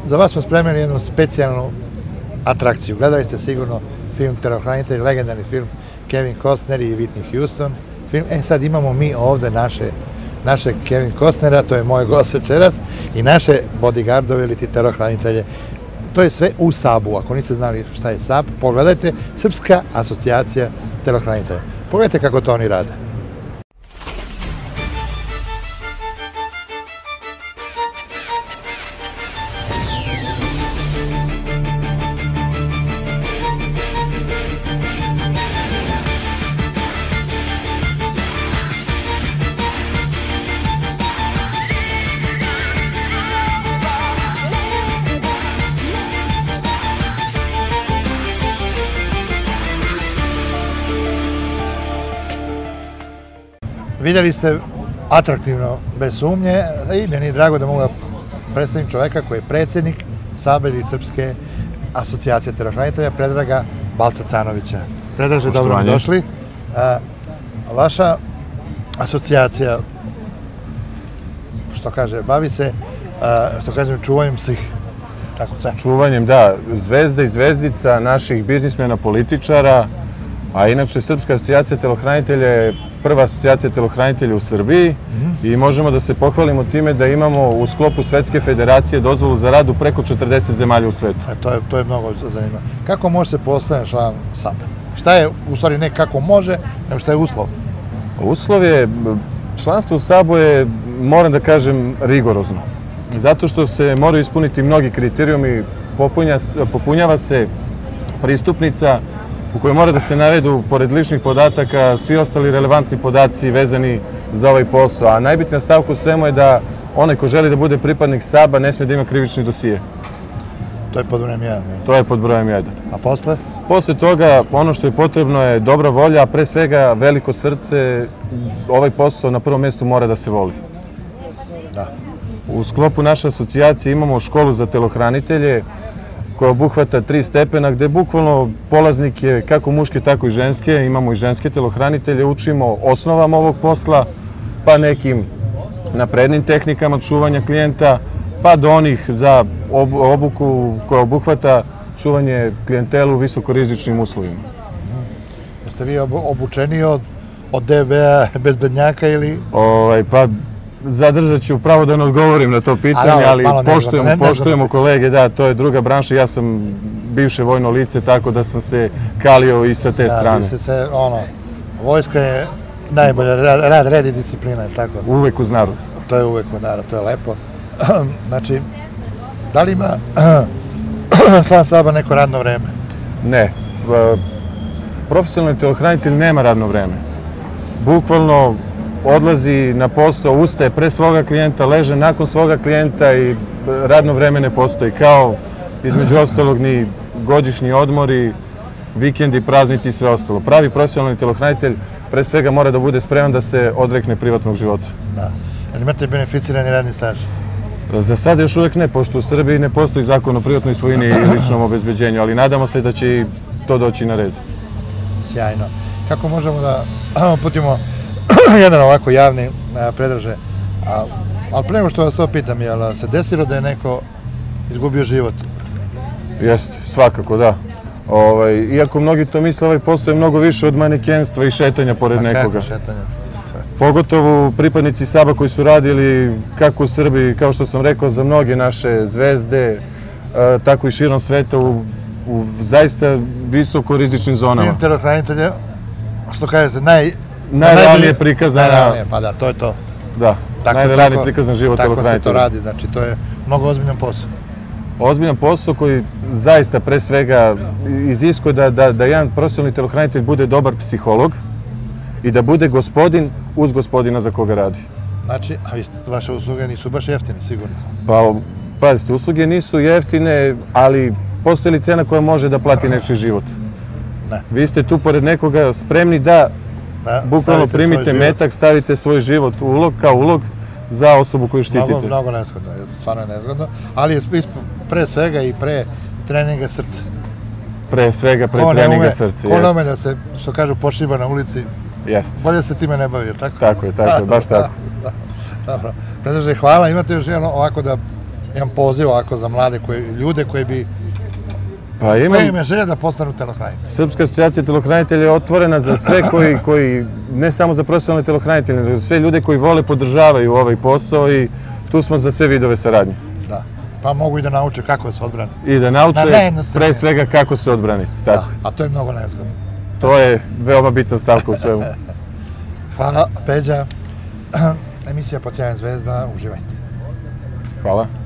Za vas smo spremili jednu specijalnu atrakciju. Gledali ste sigurno film Telohranitelj, legendarni film Kevin Costner i Whitney Houston. Sad imamo mi ovde naše Kevin Costnera, to je moj gost večeras, i naše bodyguardove ili ti telohranitelje. To je sve u SAB-u. Ako niste znali šta je SAB, pogledajte, Srpska asocijacija telohranitelja. Pogledajte kako to oni rade. Vidjeli ste atraktivno, bez sumnje, i meni je drago da mogu da predstavim čoveka koji je predsjednik SAB-a ili Srpske asocijacije telohranitelja, Predraga Balca-Canovića. Predraže, dobro mi došli. Vaša asocijacija, što kaže, bavi se, što kažem, čuvanjem svih. Čuvanjem, da, zvezda i zvezdica naših biznismena, političara, a inače Srpska asocijacija telohranitelja je prva asocijacija telohranitelja u Srbiji i možemo da se pohvalimo time da imamo u sklopu Svetske federacije dozvolu za rad u preko 40 zemalja u svetu. To je mnogo zanimljivo. Kako može se postati član SAB-a? Šta je, u stvari ne kako može, nego šta je uslov? Uslov je, članstvo u SAB-u je, moram da kažem, rigorozno. Zato što se moraju ispuniti mnogi kriterijumi, popunjava se pristupnica u kojoj mora da se navedu, pored ličnih podataka, svi ostali relevantni podaci vezani za ovaj posao. A najbitnija stavka u svemu je da onaj ko želi da bude pripadnik SAB-a ne smije da ima krivični dosije. To je pod brojem 1. To je pod brojem 1. A posle? Posle toga, ono što je potrebno je dobra volja, a pre svega veliko srce. Ovaj posao na prvom mjestu mora da se voli. Da. U sklopu naše asocijacije imamo školu za telohranitelje, koja obuhvata 3 stepena, gde bukvalno polaznike, kako muške, tako i ženske, imamo i ženske telohranitelje, učimo osnovama ovog posla, pa nekim naprednim tehnikama čuvanja klijenta, pa do onih za obuku koja obuhvata čuvanje klijentelu u visokorizičnim uslovima. Jeste vi obučeni od DB-a bezbednjaka ili? Pa zadržat ću pravo da ne odgovorim na to pitanje, ali poštujemo kolege, da, to je druga branša. Ja sam bivše vojno lice, tako da sam se kalio i sa te strane. Vi ste se, vojska je najbolja, red i disciplina, je tako? Uvek uz narod. To je uvek uz narod, to je lepo. Znači, da li ima član SAB-a neko radno vreme? Ne. Profesionalni telohranitelj nema radno vreme. Bukvalno odlazi na posao, ustaje pre svoga klijenta, leže nakon svoga klijenta i radno vreme ne postoji. Kao, između ostalog, ni godišnji odmori, vikendi, praznici i sve ostalo. Pravi profesionalni telohranitelj pre svega mora da bude spreman da se odrekne privatnog života. Da. Ali imate beneficirani radni staž? Za sad još uvek ne, pošto u Srbiji ne postoji zakon o privatnoj svojini i ličnom obezbeđenju, ali nadamo se da će i to doći na red. Sjajno. Kako možemo da uputimo jedan ovako javni, Predraže, ali pre nego što vas to pitam, je li se desilo da je neko izgubio život? Jeste, svakako, da. Iako mnogi to misle, ovaj posao je mnogo više od manekenstva i šetanja pored nekoga. Kako šetanja? Pogotovo pripadnici SAB-a koji su radili kako u Srbiji, kao što sam rekao, za mnoge naše zvezde, tako i širom sveta u zaista visoko rizičnim zonama. Film telohranitelja, što kažete, najrealnije prikazana... Pa da, to je to. Da, najrealnije prikazan život telohranitelja. Tako se to radi, znači to je mnogo ozbiljan posao. Ozbiljan posao koji zaista pre svega iziskuje da jedan profesionalni telohranitelj bude dobar psiholog i da bude gospodin uz gospodina za koga radi. Znači, a vaše usluge nisu baš jeftine, sigurno? Pa, pazite, usluge nisu jeftine, ali postoji li cena koja može da plati nečiji život? Ne. Vi ste tu pored nekoga spremni da bukvalno primite metak, stavite svoj život kao ulog za osobu koju štitite. Mnogo nezgodno, stvarno je nezgodno, ali je pre svega i pre treninga srca. Pre svega, pre treninga srca, ko ne ume da se, što kažu, pošiba na ulici, bolje se time ne bavi, tako? Tako je, baš tako. Dobro. Predraže, hvala. Imate još jedno ovako da Imam poziv ovako za mlade ljude koji bi Pa koji im je želja da postanu telohranitelji. Srpska asocijacija telohranitelja je otvorena za sve koji, ne samo za profesionalne telohranitelje, nego za sve ljude koji vole, podržavaju ovaj posao i tu smo za sve vidove saradnje. Da, pa mogu i da nauče kako se odbrane. I da nauče pre svega kako se odbraniti. Da, a to je mnogo nezgodno. To je veoma bitna stavka u svemu. Hvala, Peđa. Emisija Pod sjajom zvezda, uživajte. Hvala.